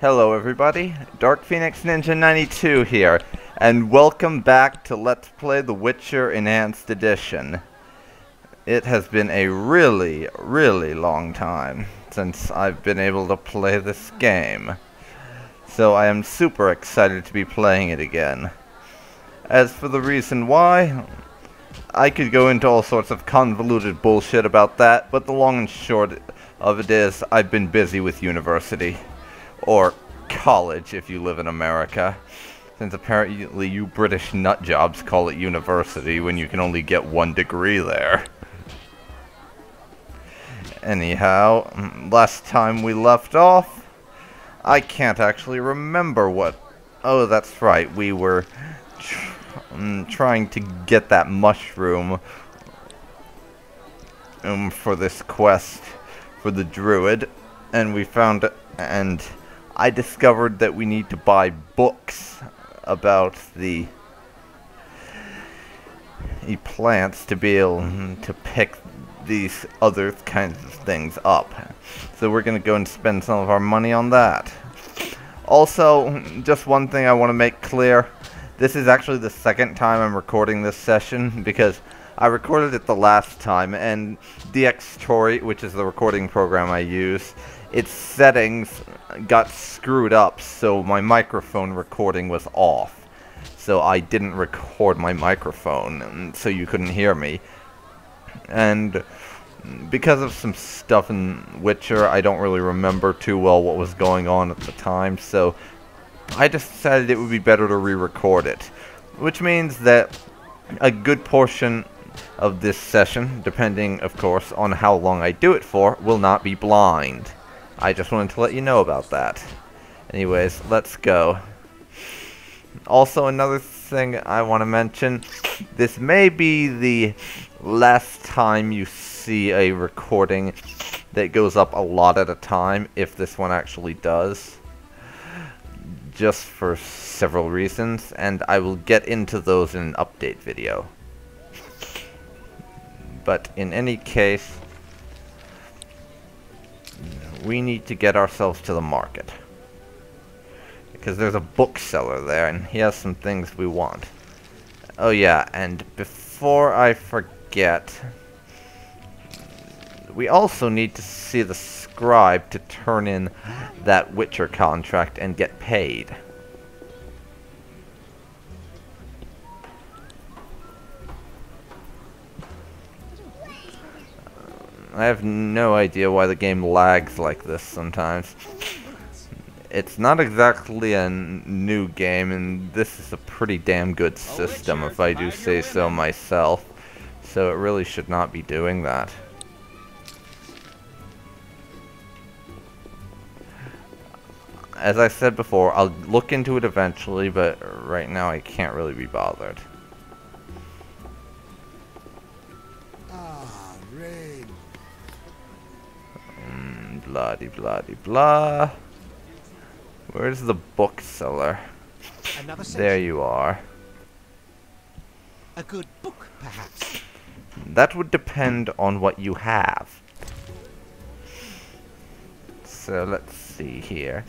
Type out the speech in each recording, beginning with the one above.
Hello everybody, Dark Phoenix Ninja 92 here, and welcome back to Let's Play The Witcher Enhanced Edition. It has been a really long time since I've been able to play this game, so I am super excited to be playing it again. As for the reason why, I could go into all sorts of convoluted bullshit about that, but the long and short of it is I've been busy with university. Or college, if you live in America. Since apparently you British nutjobs call it university when you can only get one degree there. Anyhow, last time we left off, I can't actually remember what... Oh, that's right, we were trying to get that mushroom for this quest for the druid, and we found it, and I discovered that we need to buy books about the plants to be able to pick these other kinds of things up. So we're going to go and spend some of our money on that. Also, just one thing I want to make clear. This is actually the second time I'm recording this session, because I recorded it the last time, and DxTory, which is the recording program I use, its settings got screwed up, so my microphone recording was off. So I didn't record my microphone, so you couldn't hear me. And because of some stuff in Witcher, I don't really remember too well what was going on at the time, so I just decided it would be better to re-record it. Which means that a good portion of this session, depending, of course, on how long I do it for, will not be blind. I just wanted to let you know about that. Anyways, let's go. Also, another thing I want to mention, this may be the last time you see a recording that goes up a lot at a time, if this one actually does. Just for several reasons, and I will get into those in an update video. But in any case, we need to get ourselves to the market. Because there's a bookseller there, and he has some things we want. Oh yeah, and before I forget, we also need to see the scribe to turn in that Witcher contract and get paid. I have no idea why the game lags like this sometimes. It's not exactly a new game, and this is a pretty damn good system, if I do say so myself. So it really should not be doing that. As I said before, I'll look into it eventually, but right now I can't really be bothered. Blah-de-blah-de-blah. Where's the bookseller? There you are. A good book, perhaps? That would depend on what you have. So let's see here.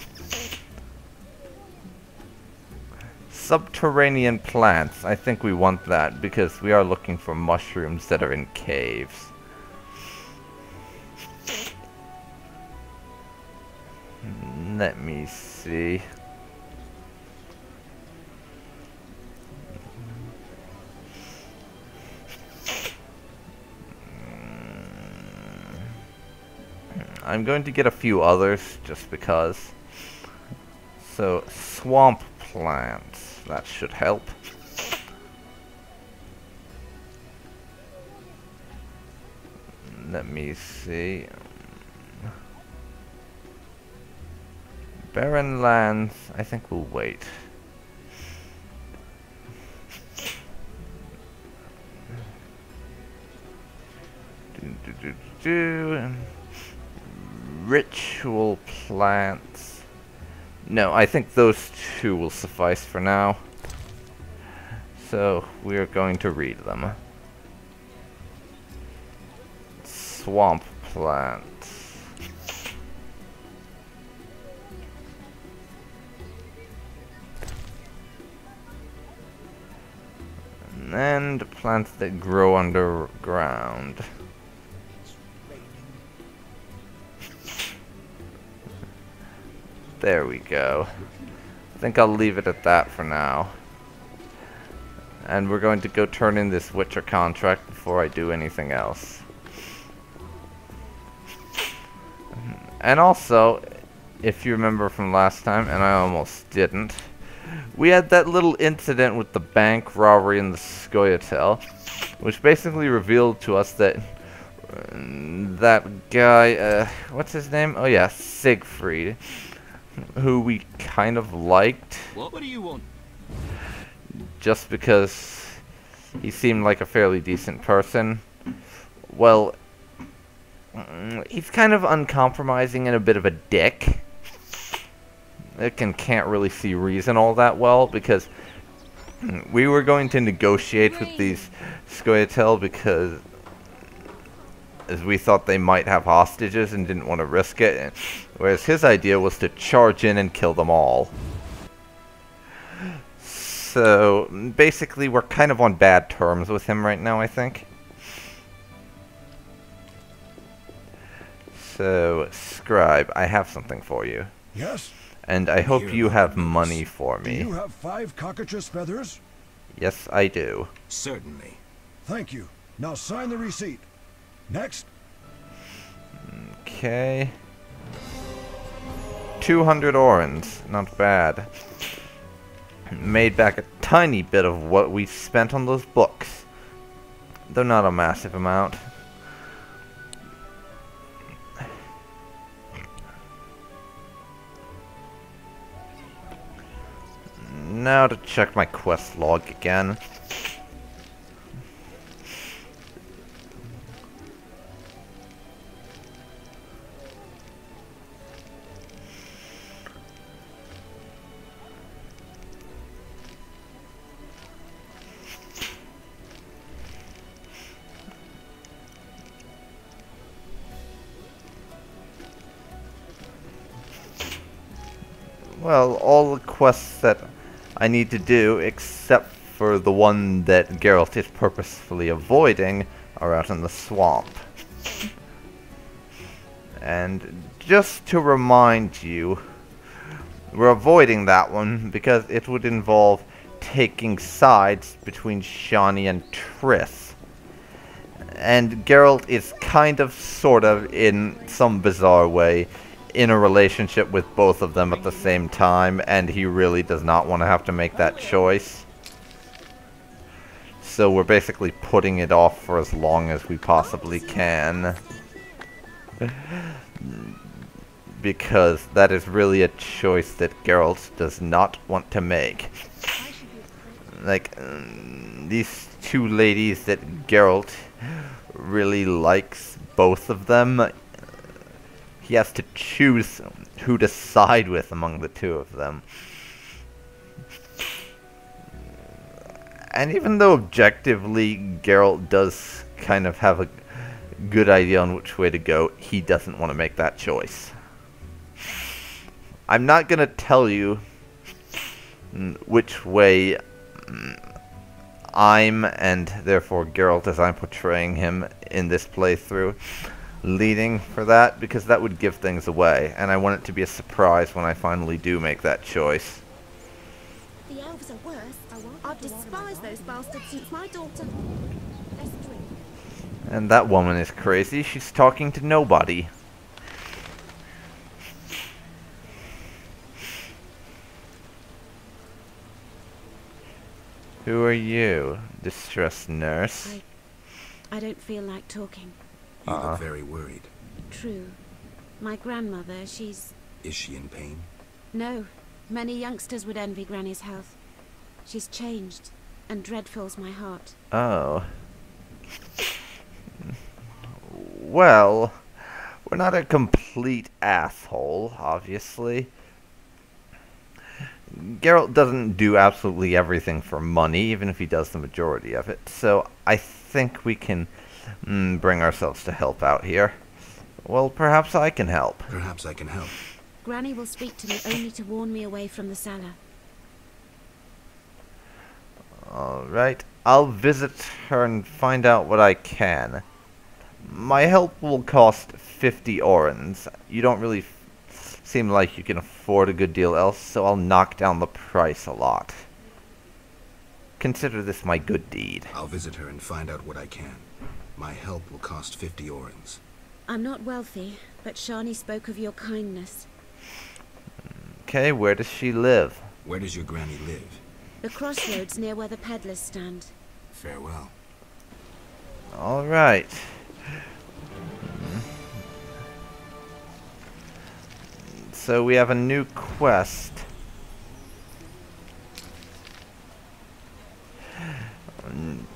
Subterranean plants. I think we want that because we are looking for mushrooms that are in caves. Let me see. I'm going to get a few others just because. So, swamp plants. That should help. Let me see. Barren lands, I think we'll wait. Ritual plants. No, I think those two will suffice for now. So, we're going to read them. Swamp plants. And plants that grow underground. There we go. I think I'll leave it at that for now. And we're going to go turn in this Witcher contract before I do anything else. And also, if you remember from last time, and I almost didn't, we had that little incident with the bank robbery in the Scoia'tael, which basically revealed to us that that guy, what's his name? Oh yeah, Siegfried, who we kind of liked. What do you want? Just because he seemed like a fairly decent person. Well, he's kind of uncompromising and a bit of a dick. Can't really see reason all that well, because we were going to negotiate with these Scoia'tael because as we thought they might have hostages and didn't want to risk it, whereas his idea was to charge in and kill them all. So basically we're kind of on bad terms with him right now, I think. So, Scribe, I have something for you. Yes? And I hope you have money for me. Do you have 5 cockatrice feathers? Yes, I do. Certainly. Thank you. Now sign the receipt. Next. Okay. 200 orens. Not bad. Made back a tiny bit of what we spent on those books. Though not a massive amount. Now to check my quest log again. Well, all the quests that I need to do, except for the one that Geralt is purposefully avoiding, are out in the swamp. And just to remind you, we're avoiding that one because it would involve taking sides between Shani and Triss. And Geralt is kind of, sort of, in some bizarre way, in a relationship with both of them at the same time, and he really does not want to have to make that choice. So we're basically putting it off for as long as we possibly can. Because that is really a choice that Geralt does not want to make. Like, these two ladies that Geralt really likes, both of them, he has to choose who to side with among the two of them. And even though objectively Geralt does kind of have a good idea on which way to go, he doesn't want to make that choice. I'm not going to tell you which way I'm, and therefore Geralt as I'm portraying him in this playthrough, leading for that, because that would give things away, and I want it to be a surprise when I finally do make that choice. The elves are worse. I've despised those bastards since my daughter. Let's drink. And that woman is crazy. She's talking to nobody. Who are you, distressed nurse? I don't feel like talking. You look very worried. True. My grandmother, she's... Is she in pain? No. Many youngsters would envy Granny's health. She's changed, and dread fills my heart. Oh. Well, we're not a complete asshole, obviously. Geralt doesn't do absolutely everything for money, even if he does the majority of it. So I think we can bring ourselves to help out here. Well, perhaps I can help. Perhaps I can help. Granny will speak to me only to warn me away from the cellar. Alright, I'll visit her and find out what I can. My help will cost 50 orens. You don't really seem like you can afford a good deal else, so I'll knock down the price a lot. Consider this my good deed. I'll visit her and find out what I can. My help will cost 50 orens. I'm not wealthy, but Shani spoke of your kindness. Okay, where does she live? Where does your granny live? The crossroads near where the peddlers stand. Farewell. Alright. So we have a new quest.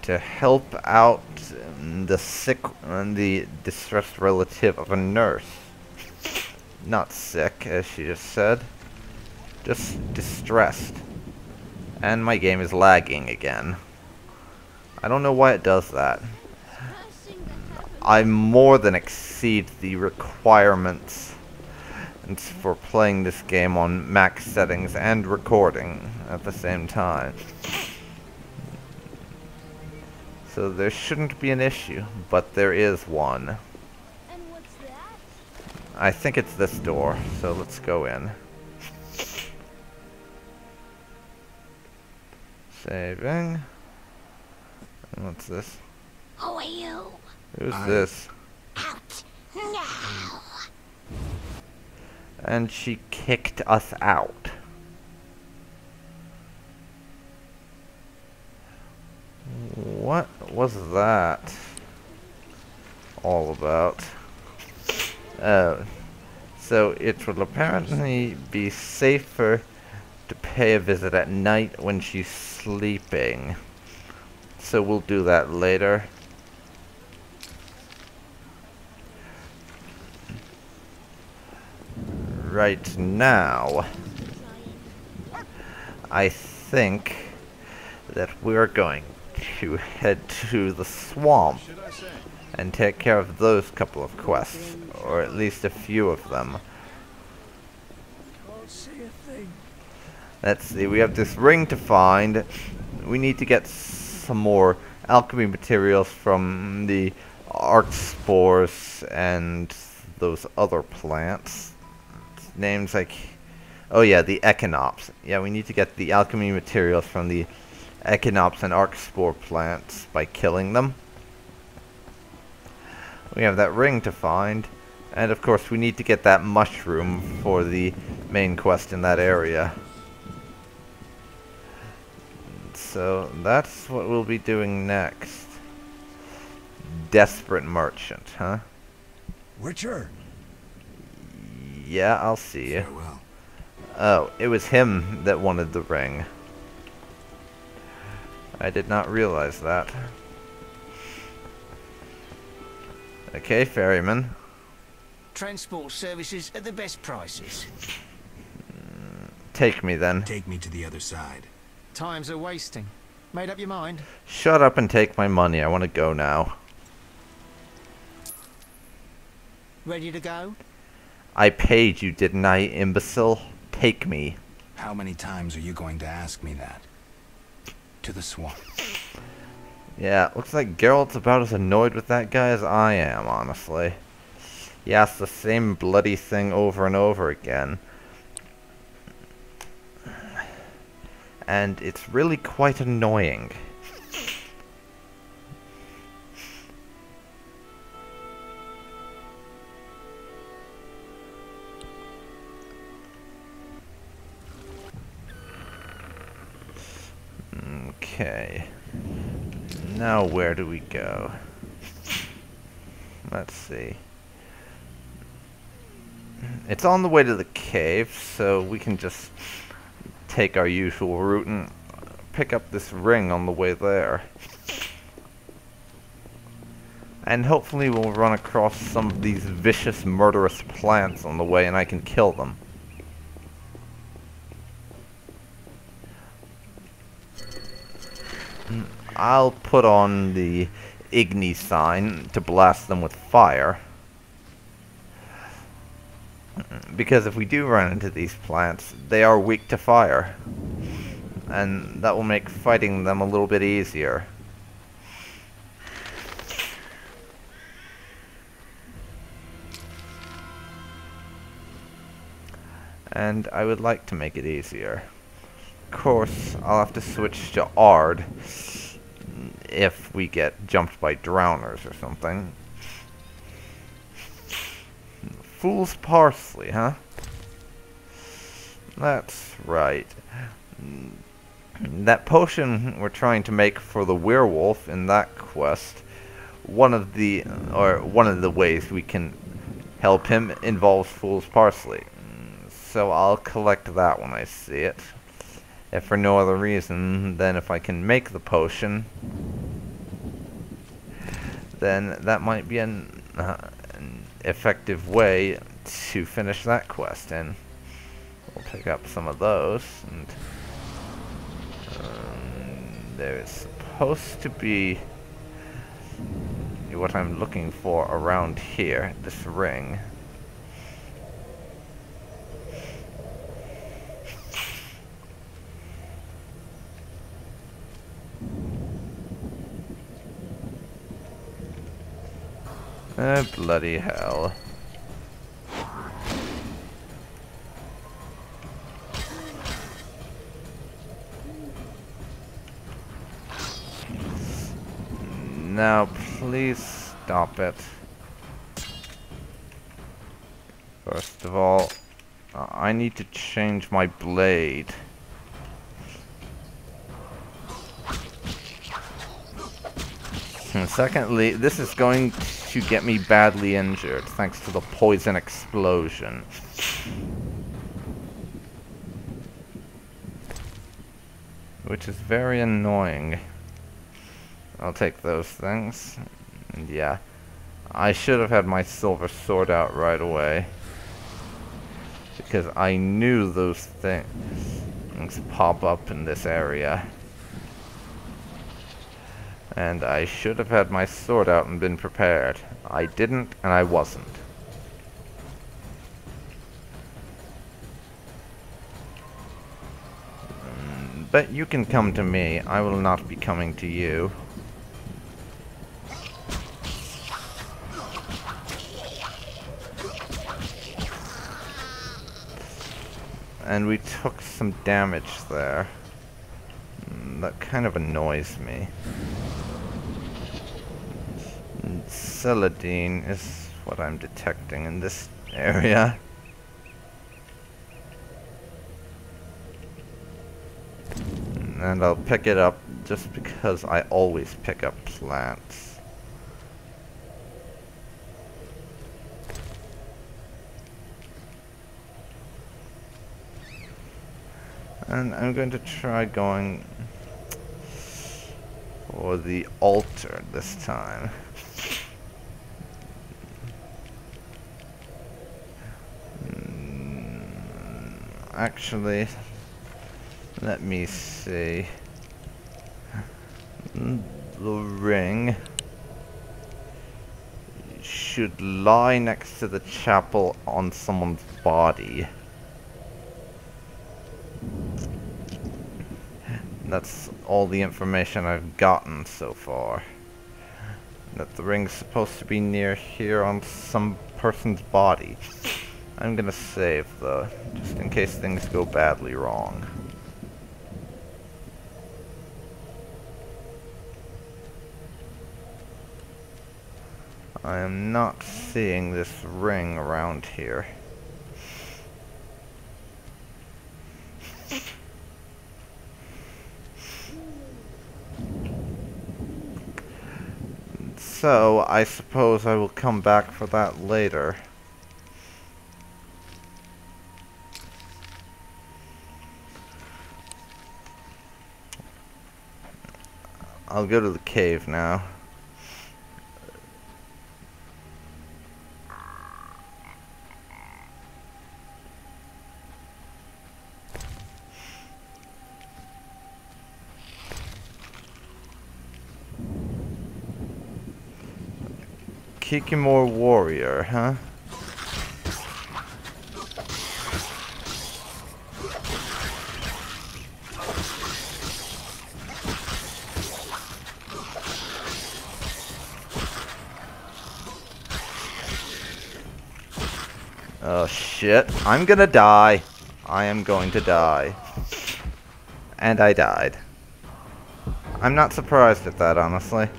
To help out the sick and the distressed relative of a nurse. Not sick, as she just said. Just distressed. And my game is lagging again. I don't know why it does that. I more than exceed the requirements for playing this game on max settings and recording at the same time. So there shouldn't be an issue, but there is one. And what's that? I think it's this door, so let's go in. Saving. And what's this? Who are you? Who's this? Out now! And she kicked us out. What was that all about? So it will apparently be safer to pay a visit at night when she's sleeping. So we'll do that later. Right now, I think that we're going to head to the swamp and take care of those couple of quests, or at least a few of them. Let's see, we have this ring to find. We need to get some more alchemy materials from the arc spores and those other plants. Names like, oh yeah, the echinops. Yeah, we need to get the alchemy materials from the echinops and arc spore plants by killing them. We have that ring to find, and of course we need to get that mushroom for the main quest in that area. So that's what we'll be doing next. Desperate merchant, huh? Witcher? Yeah, I'll see you. Farewell. Oh, it was him that wanted the ring. I did not realize that. Okay, ferryman. Transport services at the best prices. Take me then. Take me to the other side. Times are wasting. Made up your mind? Shut up and take my money. I want to go now. Ready to go? I paid you, didn't I, imbecile? Take me. How many times are you going to ask me that? To the swamp. Yeah, looks like Geralt's about as annoyed with that guy as I am, honestly. He asks the same bloody thing over and over again. And it's really quite annoying. Okay. Now where do we go? Let's see. It's on the way to the cave, so we can just take our usual route and pick up this ring on the way there. And hopefully we'll run across some of these vicious, murderous plants on the way and I can kill them. I'll put on the Igni sign to blast them with fire. Because if we do run into these plants, they are weak to fire. and that will make fighting them a little bit easier. And I would like to make it easier. Of course, I'll have to switch to Ard if we get jumped by drowners or something. Fool's parsley, huh? That's right. That potion we're trying to make for the werewolf in that quest, one of the ways we can help him involves fool's parsley. So I'll collect that when I see it. If for no other reason than if I can make the potion, then that might be an effective way to finish that quest, and we'll pick up some of those. And there is supposed to be what I'm looking for around here, this ring. Bloody hell. Now, please stop it. First of all, I need to change my blade. And secondly, this is going to get me badly injured, thanks to the poison explosion. Which is very annoying. I'll take those things. And yeah, I should have had my silver sword out right away, because I knew those things pop up in this area. And I should have had my sword out and been prepared. I didn't, and I wasn't. But you can come to me. I will not be coming to you. And we took some damage there. That kind of annoys me. Celadine is what I'm detecting in this area. And I'll pick it up just because I always pick up plants. And I'm going to try going for the altar this time. Actually, let me see. The ring should lie next to the chapel on someone's body. That's all the information I've gotten so far. That the ring's supposed to be near here on some person's body. I'm gonna save though, just in case things go badly wrong. I am not seeing this ring around here. So, I suppose I will come back for that later. I'll go to the cave now. Kikimor warrior, huh? Oh shit, I'm gonna die. I am going to die. And I died. I'm not surprised at that, honestly.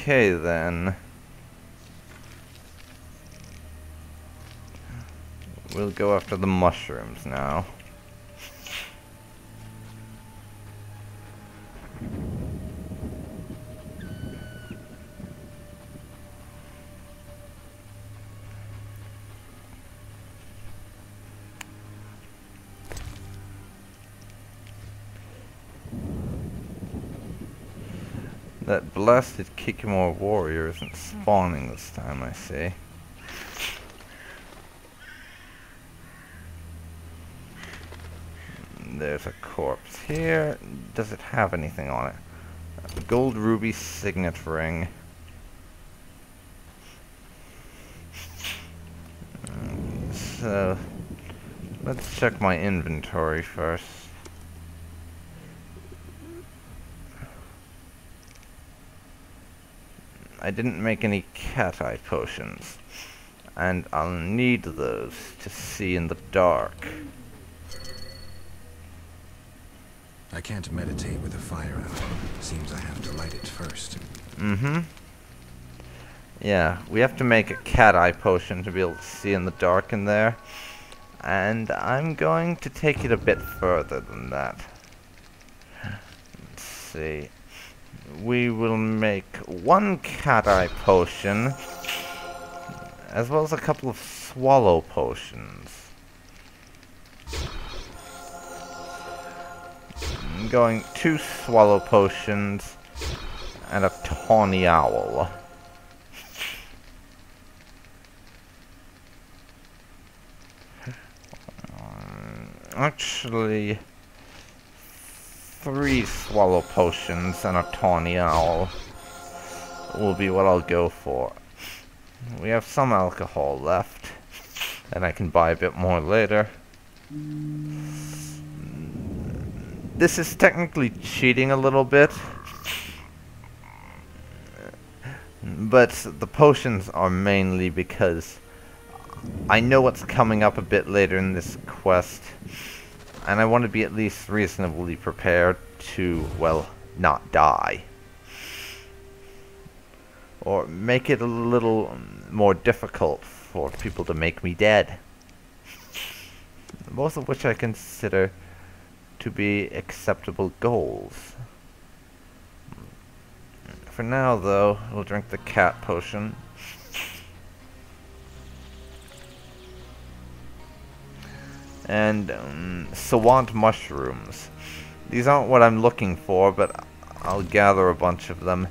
Okay, then. We'll go after the mushrooms now. That blasted Kikimor warrior isn't spawning this time, I see. There's a corpse here. Does it have anything on it? A gold ruby signet ring. So, let's check my inventory first. I didn't make any cat eye potions, and I'll need those to see in the dark. I can't meditate with the fire out. Seems I have to light it first. Mm-hmm. Yeah, we have to make a cat eye potion to be able to see in the dark in there. And I'm going to take it a bit further than that. Let's see. We will make one cat eye potion, as well as a couple of swallow potions. I'm going 2 swallow potions and a tawny owl. Actually, 3 swallow potions and a tawny owl will be what I'll go for. We have some alcohol left, and I can buy a bit more later. This is technically cheating a little bit, but the potions are mainly because I know what's coming up a bit later in this quest, and I want to be at least reasonably prepared to, well, not die. Or make it a little more difficult for people to make me dead. Both of which I consider to be acceptable goals. For now, though, we'll drink the cat potion. And Sawant mushrooms. These aren't what I'm looking for, but I'll gather a bunch of them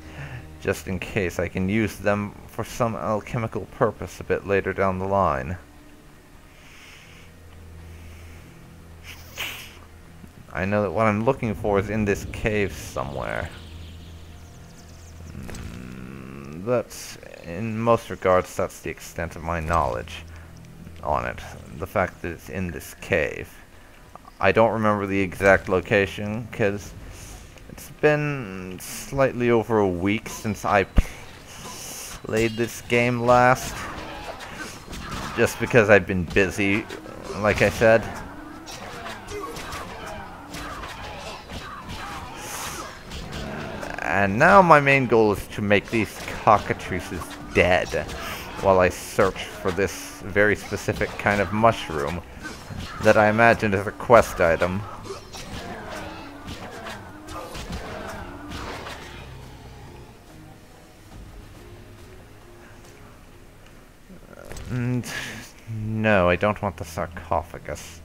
just in case I can use them for some alchemical purpose a bit later down the line. I know that what I'm looking for is in this cave somewhere. That's, in most regards, that's the extent of my knowledge on it. The fact that it's in this cave. I don't remember the exact location, because it's been slightly over a week since I played this game last. Just because I've been busy, like I said. And now my main goal is to make these cockatrices dead while I search for this very specific kind of mushroom that I imagine is a quest item. And no, I don't want the sarcophagus.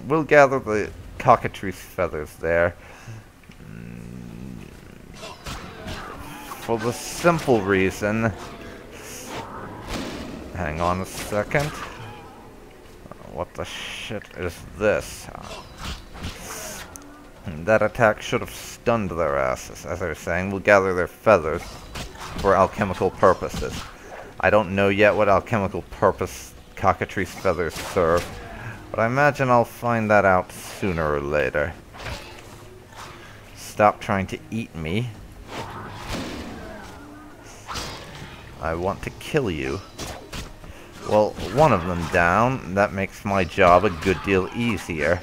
We'll gather the cockatrice feathers there. For the simple reason... Hang on a second. What the shit is this? That attack should have stunned their asses. As I was saying, we'll gather their feathers for alchemical purposes. I don't know yet what alchemical purpose cockatrice feathers serve, but I imagine I'll find that out sooner or later. Stop trying to eat me. I want to kill you. Well, one of them down. That makes my job a good deal easier.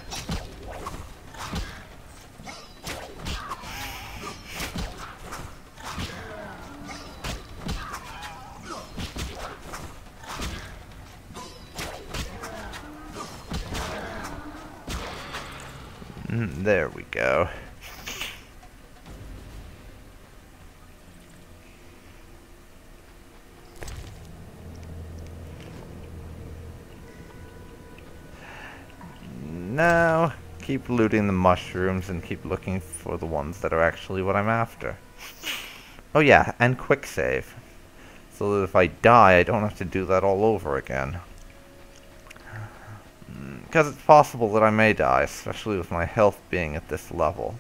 There we go. Now, keep looting the mushrooms and keep looking for the ones that are actually what I'm after. Oh yeah, and quick save. So that if I die, I don't have to do that all over again. Because it's possible that I may die, especially with my health being at this level.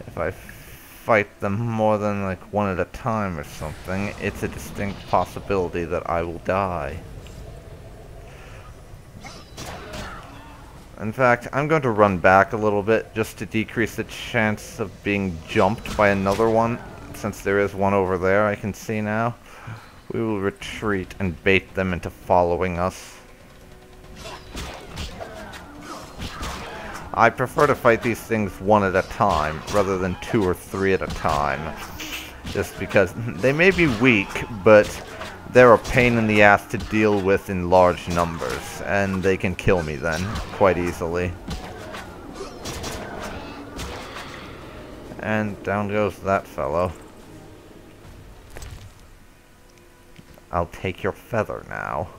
If I fight them more than like one at a time or something, it's a distinct possibility that I will die. In fact, I'm going to run back a little bit just to decrease the chance of being jumped by another one, since there is one over there I can see now. We will retreat and bait them into following us. I prefer to fight these things one at a time, rather than 2 or 3 at a time. Just because they may be weak, but they're a pain in the ass to deal with in large numbers, and they can kill me then, quite easily. And down goes that fellow. I'll take your feather now.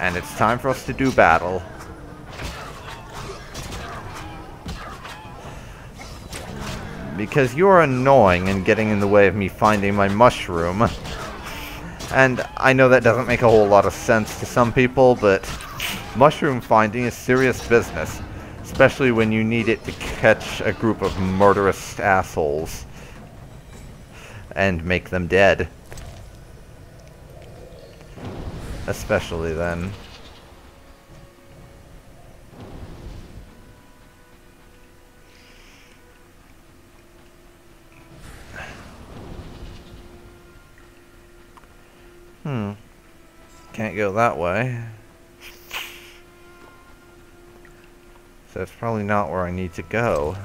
And it's time for us to do battle. Because you're annoying and getting in the way of me finding my mushroom. And I know that doesn't make a whole lot of sense to some people, but mushroom finding is serious business. Especially when you need it to catch a group of murderous assholes. And make them dead. Especially then. Can't go that way. So it's probably not where I need to go.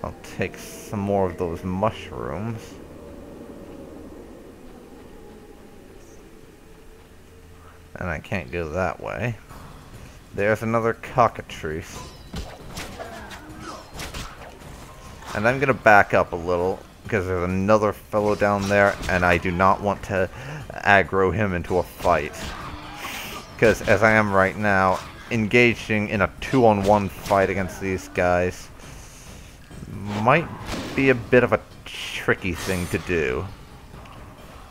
I'll take some more of those mushrooms. And I can't go that way. There's another cockatrice. And I'm gonna back up a little, because there's another fellow down there, and I do not want to aggro him into a fight. Because as I am right now, engaging in a 2-on-1 fight against these guys might be a bit of a tricky thing to do.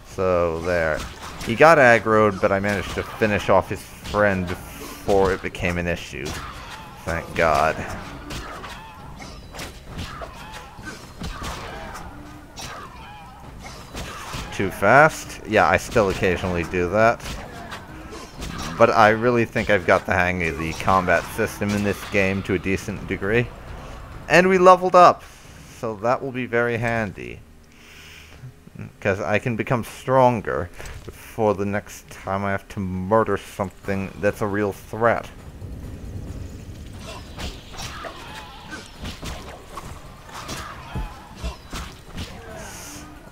So there. He got aggroed, but I managed to finish off his friend before it became an issue. Thank God. Too fast? Yeah, I still occasionally do that. But I really think I've got the hang of the combat system in this game to a decent degree. And we leveled up, so that will be very handy. Because I can become stronger before the next time I have to murder something that's a real threat.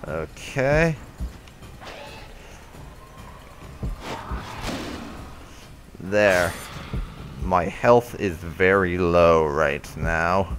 Okay. There. My health is very low right now.